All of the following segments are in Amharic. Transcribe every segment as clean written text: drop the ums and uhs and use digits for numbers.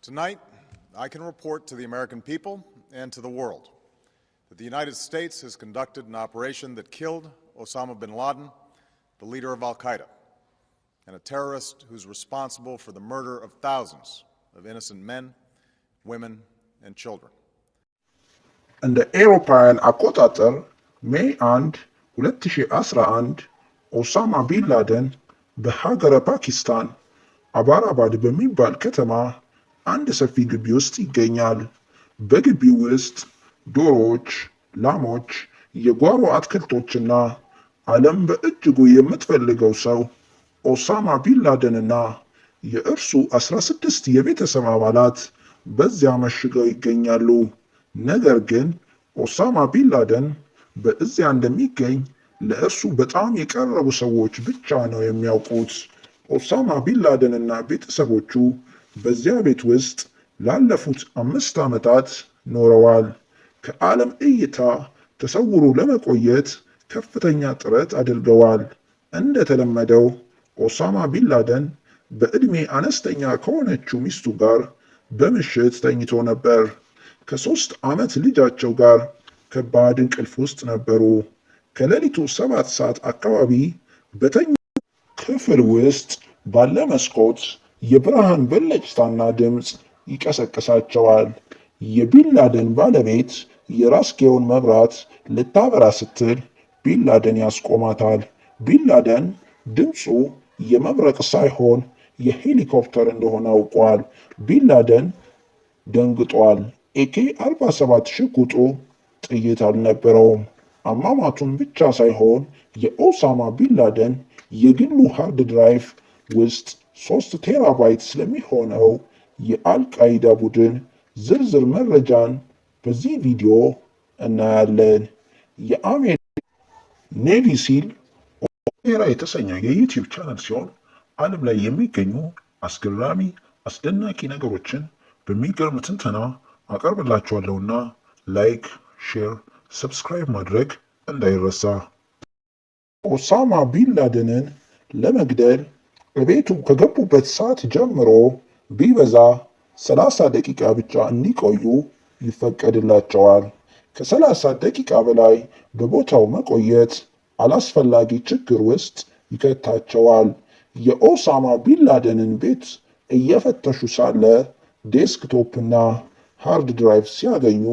Tonight, I can report to the American people and to the world that the United States has conducted an operation that killed Osama bin Laden, the leader of al-Qaeda, and a terrorist who's responsible for the murder of thousands of innocent men, women, and children. እንደ ኤሮፓውያን አቆጣጠር ሜይ 1 2011 ኦሳማ ቢን ላደን በሀገረ ፓኪስታን አባራባድ በሚባል ከተማ አንድ ሰፊ ግቢ ውስጥ ይገኛል። በግቢው ውስጥ ዶሮዎች፣ ላሞች፣ የጓሮ አትክልቶችና ዓለም በእጅጉ የምትፈልገው ሰው ኦሳማ ቢን ላደንና የእርሱ 16 የቤተሰብ አባላት በዚያ መሽገው ይገኛሉ። ነገር ግን ኦሳማ ቢን ላደን በዚያ እንደሚገኝ ለእርሱ በጣም የቀረቡ ሰዎች ብቻ ነው የሚያውቁት። ኦሳማ ቢን ላደንና ቤተሰቦቹ በዚያ ቤት ውስጥ ላለፉት 5 ዓመታት ኖረዋል። ከዓለም እይታ ተሰውሮ ለመቆየት ከፍተኛ ጥረት አድርገዋል። እንደተለመደው ኦሳማ ቢን ላደን በዕድሜ አነስተኛ ከሆነችው ሚስቱ ጋር በምሽት ተኝቶ ነበር። ከ3 ዓመት ልጃቸው ጋር ከባድ እንቅልፍ ውስጥ ነበሩ። ከሌሊቱ 7 ሰዓት አካባቢ በተኛ ክፍል ውስጥ ባለ መስኮት የብርሃን ብልጭታና ድምፅ ይቀሰቅሳቸዋል። የቢን ላደን ባለቤት የራስጌውን መብራት ልታበራ ስትል ቢን ላደን ያስቆማታል። ቢን ላደን ድምፁ የመብረቅ ሳይሆን የሄሊኮፕተር እንደሆነ አውቋል። ቢን ላደን ደንግጧል። AK-47 ሽጉጡ ጥይት አልነበረውም። አሟሟቱን ብቻ ሳይሆን የኦሳማ ቢን ላደን የግሉ ሃርድ ድራይቭ ውስጥ 3 ቴራባይት ስለሚሆነው የአልቃይዳ ቡድን ዝርዝር መረጃን በዚህ ቪዲዮ እናያለን። የአሜሪካ ኔቪ ሲል ኦፔራ የተሰኘ የዩቲዩብ ቻናል ሲሆን ዓለም ላይ የሚገኙ አስገራሚ አስደናቂ ነገሮችን በሚገርም ትንተና አቀርብላችኋለሁና ላይክ፣ ሼር፣ ሰብስክራይብ ማድረግ እንዳይረሳ። ኦሳማ ቢን ላደንን ለመግደል በቤቱ ከገቡበት ሰዓት ጀምሮ ቢበዛ 30 ደቂቃ ብቻ እንዲቆዩ ይፈቀድላቸዋል። ከ30 ደቂቃ በላይ በቦታው መቆየት አላስፈላጊ ችግር ውስጥ ይከታቸዋል። የኦሳማ ቢን ላደንን ቤት እየፈተሹ ሳለ ዴስክቶፕና ሃርድ ድራይቭ ሲያገኙ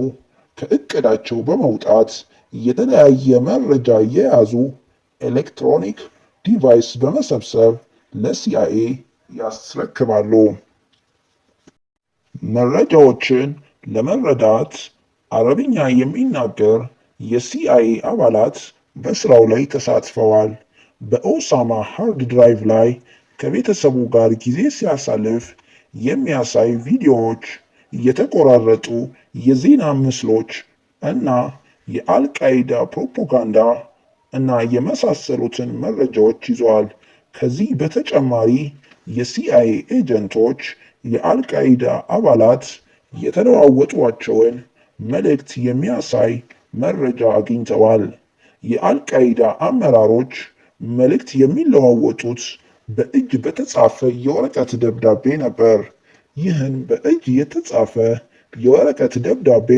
ከእቅዳቸው በመውጣት የተለያየ መረጃ የያዙ ኤሌክትሮኒክ ዲቫይስ በመሰብሰብ ለሲአይኤ ያስረክባሉ። መረጃዎችን ለመረዳት አረብኛ የሚናገር የሲአይኤ አባላት በስራው ላይ ተሳትፈዋል። በኦሳማ ሃርድ ድራይቭ ላይ ከቤተሰቡ ጋር ጊዜ ሲያሳልፍ የሚያሳይ ቪዲዮዎች፣ የተቆራረጡ የዜና ምስሎች እና የአልቃይዳ ፕሮፓጋንዳ እና የመሳሰሉትን መረጃዎች ይዟል። ከዚህ በተጨማሪ የሲአይኤ ኤጀንቶች የአልቃይዳ አባላት የተለዋወጧቸውን መልእክት የሚያሳይ መረጃ አግኝተዋል። የአልቃይዳ አመራሮች መልእክት የሚለዋወጡት በእጅ በተጻፈ የወረቀት ደብዳቤ ነበር። ይህን በእጅ የተጻፈ የወረቀት ደብዳቤ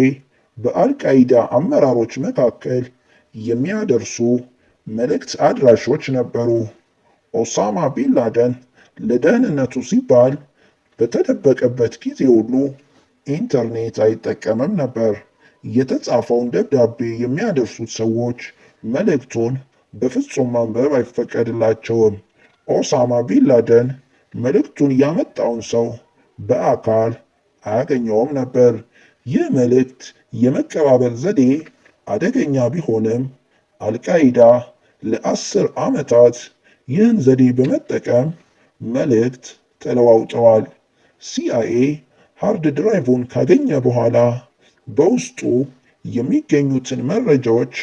በአልቃይዳ አመራሮች መካከል የሚያደርሱ መልእክት አድራሾች ነበሩ። ኦሳማ ቢን ላደን ለደህንነቱ ሲባል በተደበቀበት ጊዜ ሁሉ ኢንተርኔት አይጠቀምም ነበር። የተጻፈውን ደብዳቤ የሚያደርሱት ሰዎች መልእክቱን በፍጹም ማንበብ አይፈቀድላቸውም። ኦሳማ ቢን ላደን መልእክቱን ያመጣውን ሰው በአካል አያገኘውም ነበር። ይህ መልእክት የመቀባበል ዘዴ አደገኛ ቢሆንም አልቃይዳ ለ10 ዓመታት ይህን ዘዴ በመጠቀም መልእክት ተለዋውጠዋል። ሲአይኤ ሃርድ ድራይቭን ካገኘ በኋላ በውስጡ የሚገኙትን መረጃዎች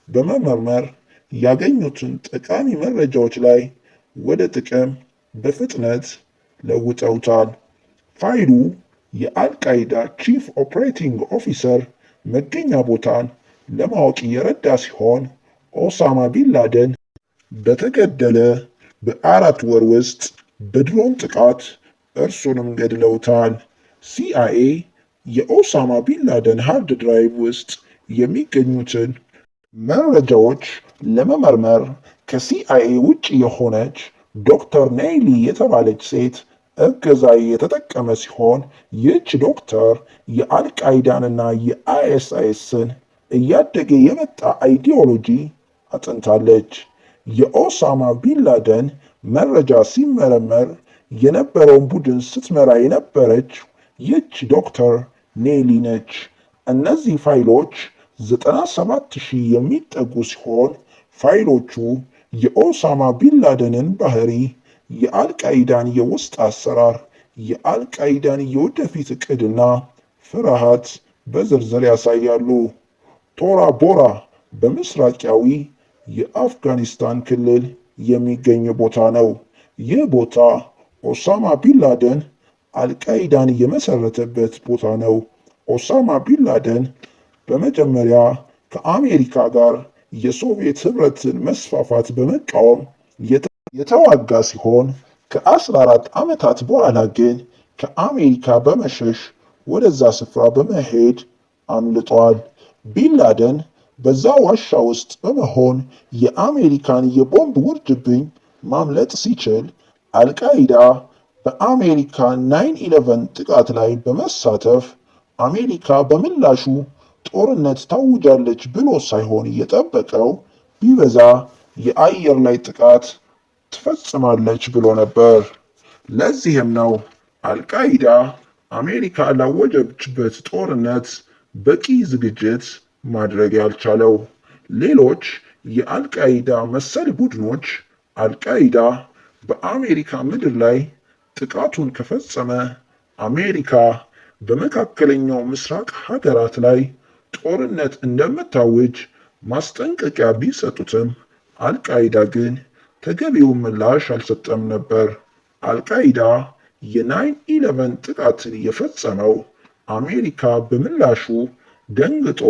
በመመርመር ያገኙትን ጠቃሚ መረጃዎች ላይ ወደ ጥቅም በፍጥነት ለውጠውታል። ፋይሉ የአልቃይዳ ቺፍ ኦፕሬቲንግ ኦፊሰር መገኛ ቦታን ለማወቅ የረዳ ሲሆን ኦሳማ ቢን ላደን በተገደለ በ4 ወር ውስጥ በድሮን ጥቃት እርሱንም ገድለውታል። ሲአይኤ የኦሳማ ቢንላደን ሃርድ ድራይቭ ውስጥ የሚገኙትን መረጃዎች ለመመርመር ከሲአይኤ ውጭ የሆነች ዶክተር ኔይሊ የተባለች ሴት እገዛ የተጠቀመ ሲሆን ይህች ዶክተር የአልቃይዳንና የአይኤስአይኤስን እያደገ የመጣ አይዲዮሎጂ አጥንታለች። የኦሳማ ቢንላደን መረጃ ሲመረመር የነበረውን ቡድን ስትመራ የነበረች ይህች ዶክተር ኔሊ ነች። እነዚህ ፋይሎች 97,000 የሚጠጉ ሲሆን ፋይሎቹ የኦሳማ ቢንላደንን ባህሪ፣ የአልቃይዳን የውስጥ አሰራር፣ የአልቃይዳን የወደፊት ዕቅድና ፍርሃት በዝርዝር ያሳያሉ። ቶራ ቦራ በምስራቃዊ የአፍጋኒስታን ክልል የሚገኝ ቦታ ነው። ይህ ቦታ ኦሳማ ቢንላደን አልቃይዳን የመሰረተበት ቦታ ነው። ኦሳማ ቢንላደን በመጀመሪያ ከአሜሪካ ጋር የሶቪየት ህብረትን መስፋፋት በመቃወም የተዋጋ ሲሆን ከ14 ዓመታት በኋላ ግን ከአሜሪካ በመሸሽ ወደዛ ስፍራ በመሄድ አምልጧል። ቢንላደን በዛ ዋሻ ውስጥ በመሆን የአሜሪካን የቦምብ ውርጅብኝ ማምለጥ ሲችል አልቃይዳ በአሜሪካ 9/11 ጥቃት ላይ በመሳተፍ አሜሪካ በምላሹ ጦርነት ታውጃለች ብሎ ሳይሆን የጠበቀው ቢበዛ የአየር ላይ ጥቃት ትፈጽማለች ብሎ ነበር። ለዚህም ነው አልቃይዳ አሜሪካ ላወጀችበት ጦርነት በቂ ዝግጅት ማድረግ ያልቻለው። ሌሎች የአልቃይዳ መሰል ቡድኖች አልቃይዳ በአሜሪካ ምድር ላይ ጥቃቱን ከፈጸመ አሜሪካ በመካከለኛው ምስራቅ ሀገራት ላይ ጦርነት እንደምታውጅ ማስጠንቀቂያ ቢሰጡትም አልቃይዳ ግን ተገቢውን ምላሽ አልሰጠም ነበር። አልቃይዳ የ9/11 ጥቃትን የፈጸመው አሜሪካ በምላሹ ደንግጦ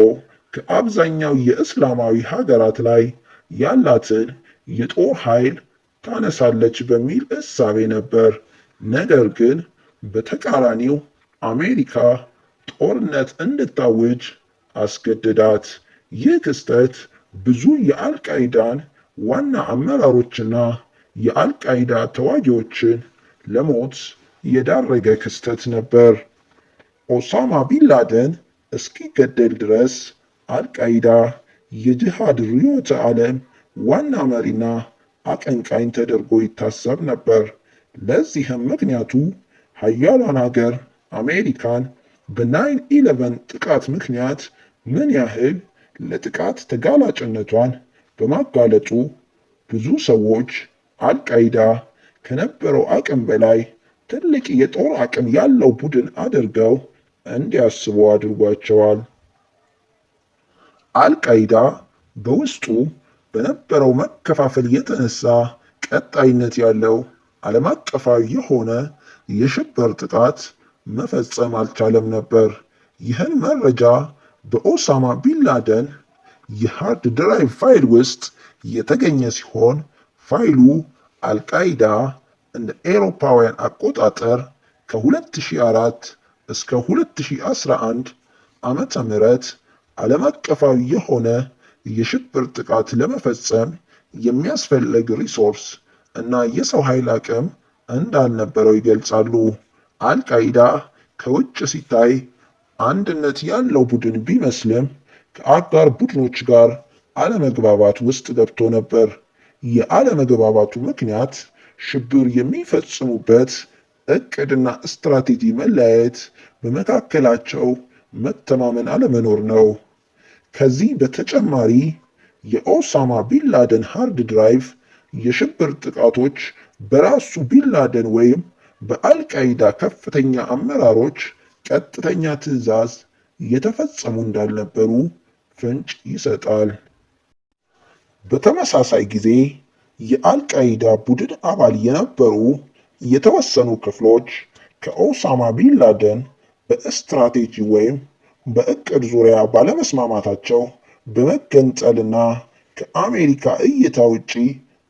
ከአብዛኛው የእስላማዊ ሀገራት ላይ ያላትን የጦር ኃይል ታነሳለች በሚል እሳቤ ነበር። ነገር ግን በተቃራኒው አሜሪካ ጦርነት እንድታውጅ አስገድዳት። ይህ ክስተት ብዙ የአልቃይዳን ዋና አመራሮችና የአልቃይዳ ተዋጊዎችን ለሞት የዳረገ ክስተት ነበር። ኦሳማ ቢንላደን እስኪገደል ድረስ አልቃይዳ የጂሃድ ርዕዮተ ዓለም ዋና መሪና አቀንቃኝ ተደርጎ ይታሰብ ነበር። ለዚህም ምክንያቱ ሀያሏን ሀገር አሜሪካን በ9/11 ጥቃት ምክንያት ምን ያህል ለጥቃት ተጋላጭነቷን በማጋለጡ ብዙ ሰዎች አልቃይዳ ከነበረው አቅም በላይ ትልቅ የጦር አቅም ያለው ቡድን አድርገው እንዲያስቡ አድርጓቸዋል። አልቃይዳ በውስጡ በነበረው መከፋፈል የተነሳ ቀጣይነት ያለው ዓለም አቀፋዊ የሆነ የሽብር ጥቃት መፈጸም አልቻለም ነበር። ይህን መረጃ በኦሳማ ቢንላደን የሃርድ ድራይቭ ፋይል ውስጥ የተገኘ ሲሆን ፋይሉ አልቃይዳ እንደ ኤሮፓውያን አቆጣጠር ከ2004 እስከ 2011 ዓመተ ምህረት ዓለም አቀፋዊ የሆነ የሽብር ጥቃት ለመፈጸም የሚያስፈልግ ሪሶርስ እና የሰው ኃይል አቅም እንዳልነበረው ይገልጻሉ። አልቃይዳ ከውጭ ሲታይ አንድነት ያለው ቡድን ቢመስልም ከአጋር ቡድኖች ጋር አለመግባባት ውስጥ ገብቶ ነበር። የአለመግባባቱ ምክንያት ሽብር የሚፈጽሙበት እቅድና ስትራቴጂ መለያየት፣ በመካከላቸው መተማመን አለመኖር ነው። ከዚህ በተጨማሪ የኦሳማ ቢንላደን ሃርድ ድራይቭ የሽብር ጥቃቶች በራሱ ቢንላደን ወይም በአልቃይዳ ከፍተኛ አመራሮች ቀጥተኛ ትዕዛዝ የተፈጸሙ እንዳልነበሩ ፍንጭ ይሰጣል። በተመሳሳይ ጊዜ የአልቃይዳ ቡድን አባል የነበሩ የተወሰኑ ክፍሎች ከኦሳማ ቢንላደን በስትራቴጂ ወይም በእቅድ ዙሪያ ባለመስማማታቸው በመገንጠልና ከአሜሪካ እይታ ውጪ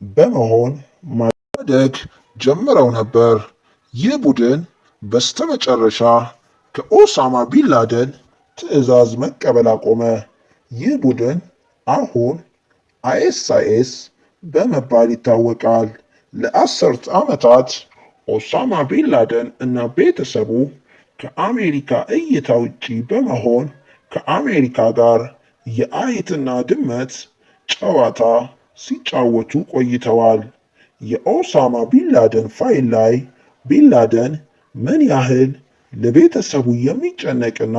በመሆን ማደግ ጀምረው ነበር። ይህ ቡድን በስተመጨረሻ ከኦሳማ ቢንላደን ትዕዛዝ መቀበል አቆመ። ይህ ቡድን አሁን አይኤስአይኤስ በመባል ይታወቃል። ለአስርት ዓመታት ኦሳማ ቢንላደን እና ቤተሰቡ ከአሜሪካ እይታ ውጪ በመሆን ከአሜሪካ ጋር የአይጥና ድመት ጨዋታ ሲጫወቱ ቆይተዋል። የኦሳማ ቢንላደን ፋይል ላይ ቢንላደን ምን ያህል ለቤተሰቡ የሚጨነቅና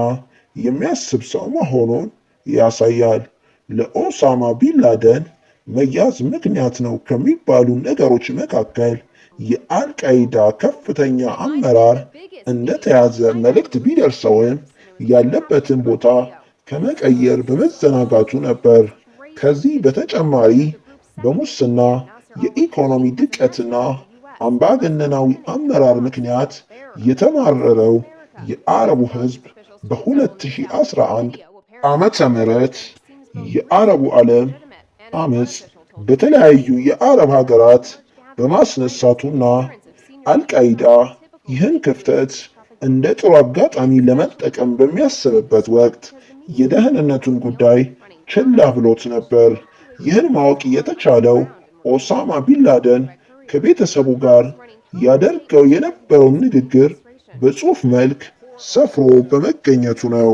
የሚያስብ ሰው መሆኑን ያሳያል። ለኦሳማ ቢንላደን መያዝ ምክንያት ነው ከሚባሉ ነገሮች መካከል የአልቃይዳ ከፍተኛ አመራር እንደተያዘ መልእክት ቢደርሰውም ያለበትን ቦታ ከመቀየር በመዘናጋቱ ነበር። ከዚህ በተጨማሪ በሙስና፣ የኢኮኖሚ ድቀትና አምባገነናዊ አመራር ምክንያት የተማረረው የአረቡ ሕዝብ በ2011 ዓመተ ምህረት የአረቡ ዓለም አመፅ በተለያዩ የአረብ ሀገራት በማስነሳቱና አልቃይዳ ይህን ክፍተት እንደ ጥሩ አጋጣሚ ለመጠቀም በሚያስብበት ወቅት የደህንነቱን ጉዳይ ችላ ብሎት ነበር። ይህን ማወቅ የተቻለው ኦሳማ ቢንላደን ከቤተሰቡ ጋር ያደርገው የነበረውን ንግግር በጽሑፍ መልክ ሰፍሮ በመገኘቱ ነው።